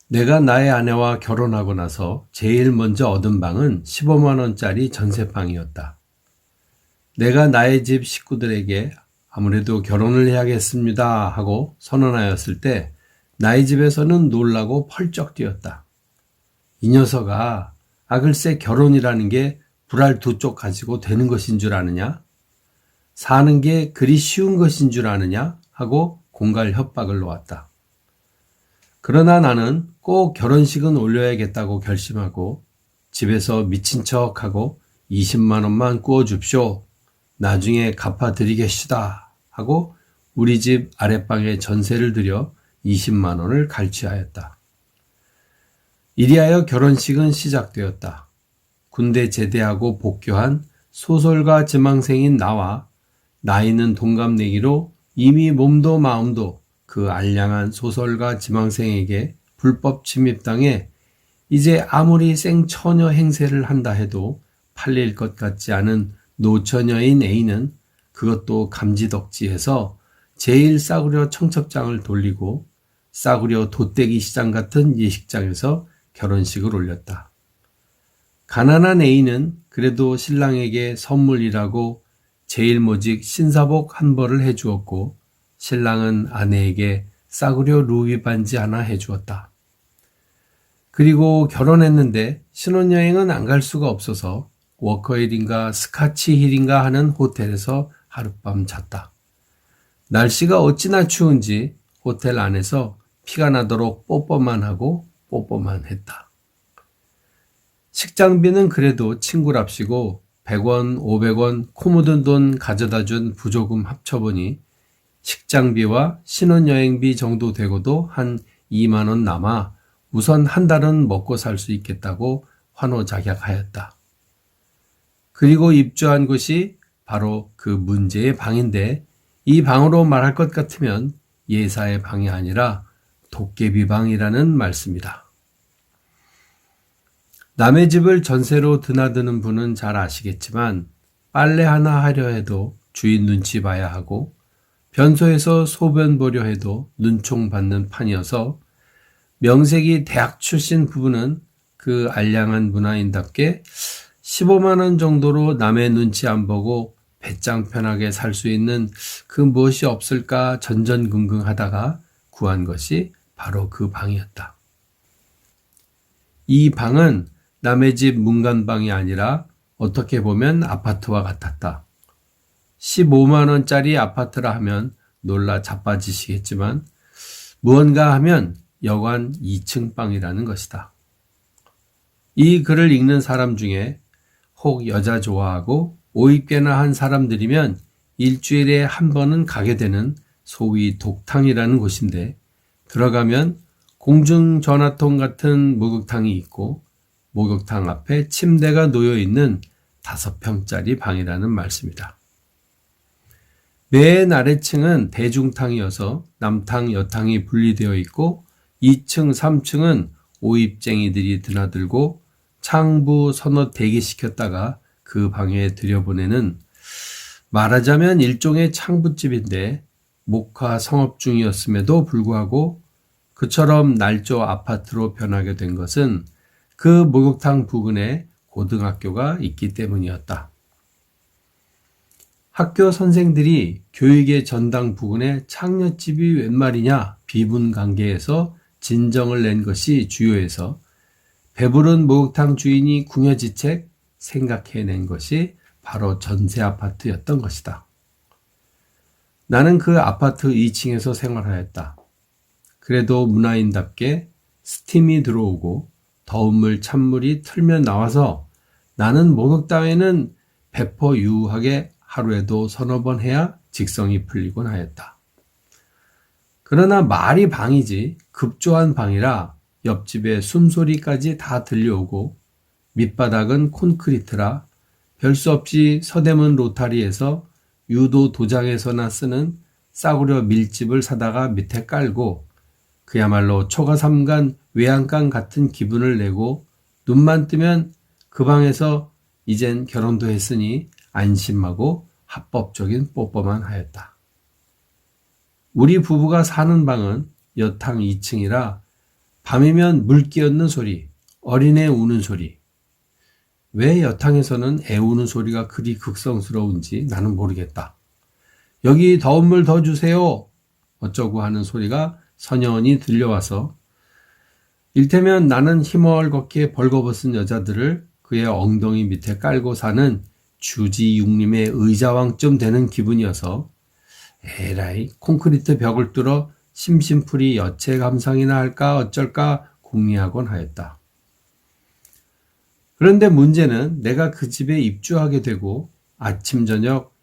내가 나의 아내와 결혼하고 나서 제일 먼저 얻은 방은 15만 원짜리 전세방이었다. 내가 나의 집 식구들에게 아무래도 결혼을 해야겠습니다 하고 선언하였을 때 나의 집에서는 놀라고 펄쩍 뛰었다. 이 녀석아, 글쎄 결혼이라는 게 불알 두 쪽 가지고 되는 것인 줄 아느냐? 사는 게 그리 쉬운 것인 줄 아느냐? 하고 공갈 협박을 놓았다. 그러나 나는 꼭 결혼식은 올려야겠다고 결심하고 집에서 미친 척하고 20만 원만 구워줍쇼. 나중에 갚아드리겠시다 하고 우리 집 아랫방에 전세를 들여 20만 원을 갈취하였다. 이리하여 결혼식은 시작되었다. 군대 제대하고 복교한 소설가 지망생인 나와 나이는 동갑내기로 이미 몸도 마음도 그 알량한 소설가 지망생에게 불법 침입당해 이제 아무리 생처녀 행세를 한다 해도 팔릴 것 같지 않은 노처녀인 A는 그것도 감지덕지해서 제일 싸구려 청첩장을 돌리고 싸구려 돗대기 시장 같은 예식장에서 결혼식을 올렸다. 가난한 A는 그래도 신랑에게 선물이라고 제일 모직 신사복 한 벌을 해주었고 신랑은 아내에게 싸구려 루비 반지 하나 해주었다. 그리고 결혼했는데 신혼여행은 안 갈 수가 없어서 워커힐인가 스카치힐인가 하는 호텔에서 하룻밤 잤다. 날씨가 어찌나 추운지 호텔 안에서 피가 나도록 뽀뽀만 하고 뽀뽀만 했다. 식장비는 그래도 친구랍시고 100원, 500원 코 묻은 돈 가져다 준 부조금 합쳐보니 식장비와 신혼여행비 정도 되고도 한 2만 원 남아 우선 한 달은 먹고 살 수 있겠다고 환호작약하였다. 그리고 입주한 곳이 바로 그 문제의 방인데 이 방으로 말할 것 같으면 예사의 방이 아니라 도깨비 방이라는 말씀이다. 남의 집을 전세로 드나드는 분은 잘 아시겠지만 빨래 하나 하려 해도 주인 눈치 봐야 하고 변소에서 소변 보려 해도 눈총 받는 판이어서 명색이 대학 출신 부부는 그 알량한 문화인답게 15만 원 정도로 남의 눈치 안 보고 배짱 편하게 살 수 있는 그 무엇이 없을까 전전긍긍하다가 구한 것이 바로 그 방이었다. 이 방은 남의 집 문간방이 아니라 어떻게 보면 아파트와 같았다. 15만 원짜리 아파트라 하면 놀라 자빠지시겠지만 무언가 하면 여관 2층 방이라는 것이다. 이 글을 읽는 사람 중에 혹 여자 좋아하고 오입개나 한 사람들이면 일주일에 한 번은 가게 되는 소위 독탕이라는 곳인데 들어가면 공중전화통 같은 목욕탕이 있고 목욕탕 앞에 침대가 놓여 있는 5평짜리 방이라는 말씀이다. 맨 아래층은 대중탕이어서 남탕, 여탕이 분리되어 있고 2층, 3층은 오입쟁이들이 드나들고 창부 서너 대기시켰다가 그 방에 들여보내는 말하자면 일종의 창부집인데 목화 성업 중이었음에도 불구하고 그처럼 날조 아파트로 변하게 된 것은 그 목욕탕 부근에 고등학교가 있기 때문이었다. 학교 선생들이 교육의 전당 부근에 창녀집이 웬 말이냐 비분관계에서 진정을 낸 것이 주요해서 배부른 목욕탕 주인이 궁여지책 생각해낸 것이 바로 전세 아파트였던 것이다. 나는 그 아파트 2층에서 생활하였다. 그래도 문화인답게 스팀이 들어오고 더운 물 찬물이 틀면 나와서 나는 목욕탕에는 배포 유하게 하루에도 서너 번 해야 직성이 풀리곤 하였다. 그러나 말이 방이지 급조한 방이라 옆집의 숨소리까지 다 들려오고 밑바닥은 콘크리트라 별 수 없이 서대문 로타리에서 유도 도장에서나 쓰는 싸구려 밀집을 사다가 밑에 깔고 그야말로 초가삼간 외양간 같은 기분을 내고 눈만 뜨면 그 방에서 이젠 결혼도 했으니 안심하고 합법적인 뽀뽀만 하였다. 우리 부부가 사는 방은 여탕 2층이라 밤이면 물기 얹는 소리, 어린애 우는 소리. 왜 여탕에서는 애 우는 소리가 그리 극성스러운지 나는 모르겠다. 여기 더운 물 더 주세요. 어쩌고 하는 소리가 선연히 들려와서 일테면 나는 희멀겋게 벌거벗은 여자들을 그의 엉덩이 밑에 깔고 사는 주지육림의 의자왕쯤 되는 기분이어서 에라이 콘크리트 벽을 뚫어 심심풀이 여체 감상이나 할까 어쩔까 궁리하곤 하였다. 그런데 문제는 내가 그 집에 입주하게 되고 아침 저녁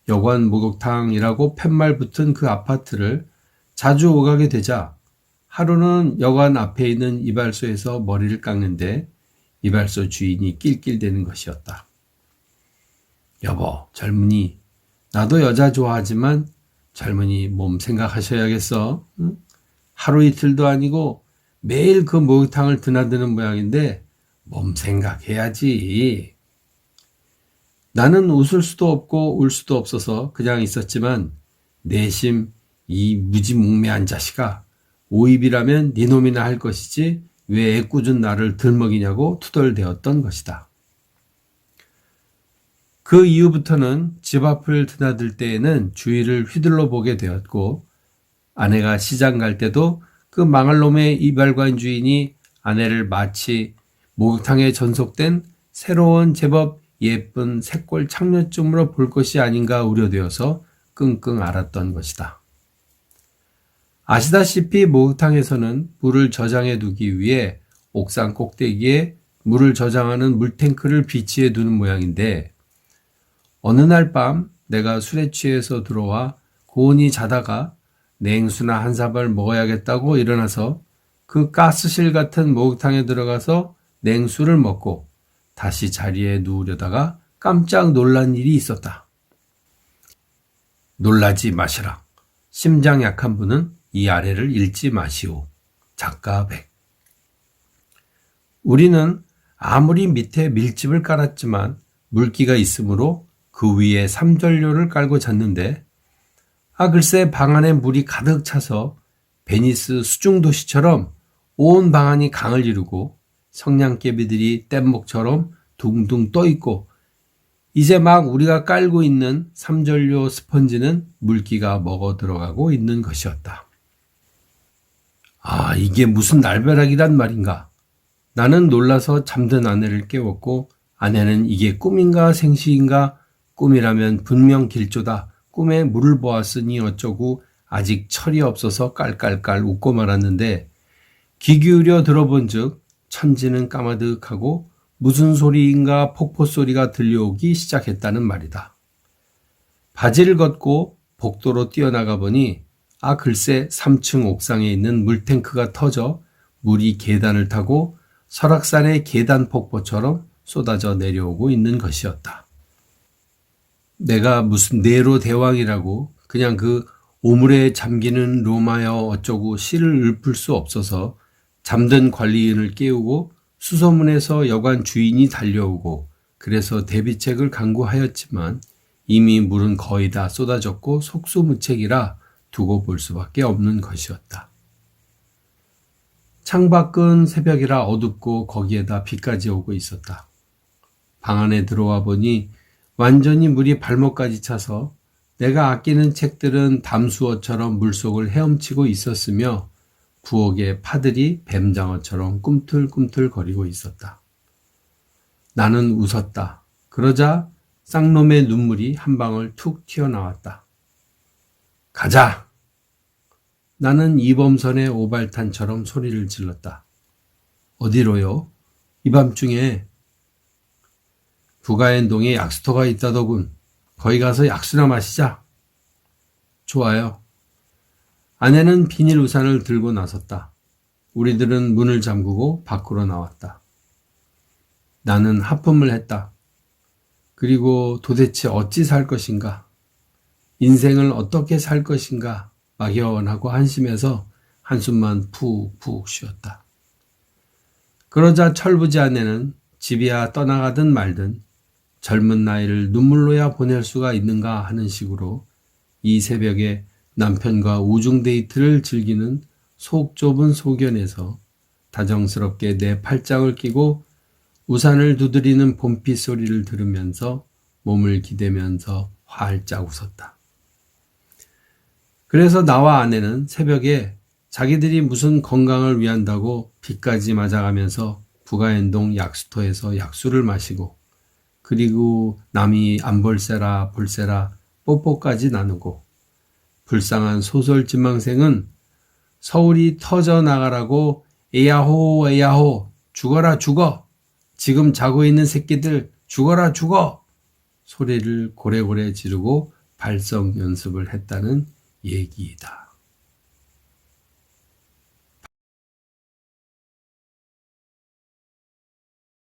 여관 목욕탕이라고 팻말 붙은 그 아파트를 자주 오가게 되자 하루는 여관 앞에 있는 이발소에서 머리를 깎는데 이발소 주인이 낄낄대는 것이었다. 여보, 젊은이, 나도 여자 좋아하지만 젊은이 몸 생각하셔야겠어. 응? 하루 이틀도 아니고 매일 그 목욕탕을 드나드는 모양인데 몸 생각해야지. 나는 웃을 수도 없고 울 수도 없어서 그냥 있었지만 내심 이 무지몽매한 자식아, 오입이라면 네 놈이나 할 것이지 왜 애꿎은 나를 들먹이냐고 투덜대었던 것이다. 그 이후부터는 집 앞을 드나들 때에는 주위를 휘둘러 보게 되었고 아내가 시장 갈 때도 그 망할 놈의 이발관 주인이 아내를 마치 목욕탕에 전속된 새로운 제법 예쁜 새골 창녀쯤으로 볼 것이 아닌가 우려되어서 끙끙 앓았던 것이다. 아시다시피 목욕탕에서는 물을 저장해 두기 위해 옥상 꼭대기에 물을 저장하는 물탱크를 비치해 두는 모양인데 어느 날 밤 내가 술에 취해서 들어와 고온히 자다가 냉수나 한 사발 먹어야겠다고 일어나서 그 가스실 같은 목욕탕에 들어가서 냉수를 먹고 다시 자리에 누우려다가 깜짝 놀란 일이 있었다. 놀라지 마시라. 심장 약한 분은 이 아래를 읽지 마시오. 작가 백. 우리는 아무리 밑에 밀집을 깔았지만 물기가 있으므로 그 위에 삼전료를 깔고 잤는데 글쎄 방 안에 물이 가득 차서 베니스 수중도시처럼 온 방 안이 강을 이루고 성냥개비들이 뗏목처럼 둥둥 떠있고 이제 막 우리가 깔고 있는 삼전료 스펀지는 물기가 먹어 들어가고 있는 것이었다. 이게 무슨 날벼락이란 말인가. 나는 놀라서 잠든 아내를 깨웠고 아내는 이게 꿈인가 생시인가 꿈이라면 분명 길조다. 꿈에 물을 보았으니 어쩌고 아직 철이 없어서 깔깔깔 웃고 말았는데 귀 기울여 들어본 즉 천지는 까마득하고 무슨 소리인가 폭포 소리가 들려오기 시작했다는 말이다. 바지를 걷고 복도로 뛰어나가 보니 글쎄 3층 옥상에 있는 물탱크가 터져 물이 계단을 타고 설악산의 계단 폭포처럼 쏟아져 내려오고 있는 것이었다. 내가 무슨 네로 대왕이라고 그냥 그 오물에 잠기는 로마여 어쩌고 시를 읊을 수 없어서 잠든 관리인을 깨우고 수소문에서 여관 주인이 달려오고 그래서 대비책을 강구하였지만 이미 물은 거의 다 쏟아졌고 속수무책이라 두고 볼 수밖에 없는 것이었다. 창밖은 새벽이라 어둡고 거기에다 비까지 오고 있었다. 방 안에 들어와 보니 완전히 물이 발목까지 차서 내가 아끼는 책들은 담수어처럼 물속을 헤엄치고 있었으며 부엌의 파들이 뱀장어처럼 꿈틀꿈틀 거리고 있었다. 나는 웃었다. 그러자 쌍놈의 눈물이 한 방울 툭 튀어나왔다. 가자! 나는 이범선의 오발탄처럼 소리를 질렀다. 어디로요? 이 밤중에. 부가엔동에 약수터가 있다더군. 거기 가서 약수나 마시자. 좋아요. 아내는 비닐 우산을 들고 나섰다. 우리들은 문을 잠그고 밖으로 나왔다. 나는 하품을 했다. 그리고 도대체 어찌 살 것인가? 인생을 어떻게 살 것인가? 막연하고 한심해서 한숨만 푹푹 쉬었다. 그러자 철부지 아내는 집이야 떠나가든 말든 젊은 나이를 눈물로야 보낼 수가 있는가 하는 식으로 이 새벽에 남편과 우중 데이트를 즐기는 속 좁은 소견에서 다정스럽게 내 팔짱을 끼고 우산을 두드리는 봄비 소리를 들으면서 몸을 기대면서 활짝 웃었다. 그래서 나와 아내는 새벽에 자기들이 무슨 건강을 위한다고 비까지 맞아가면서 부가연동 약수터에서 약수를 마시고 그리고 남이 안 볼세라 볼세라 뽀뽀까지 나누고 불쌍한 소설 지망생은 서울이 터져나가라고 에야호 에야호 죽어라 죽어 지금 자고 있는 새끼들 죽어라 죽어 소리를 고래고래 지르고 발성 연습을 했다는 얘기이다.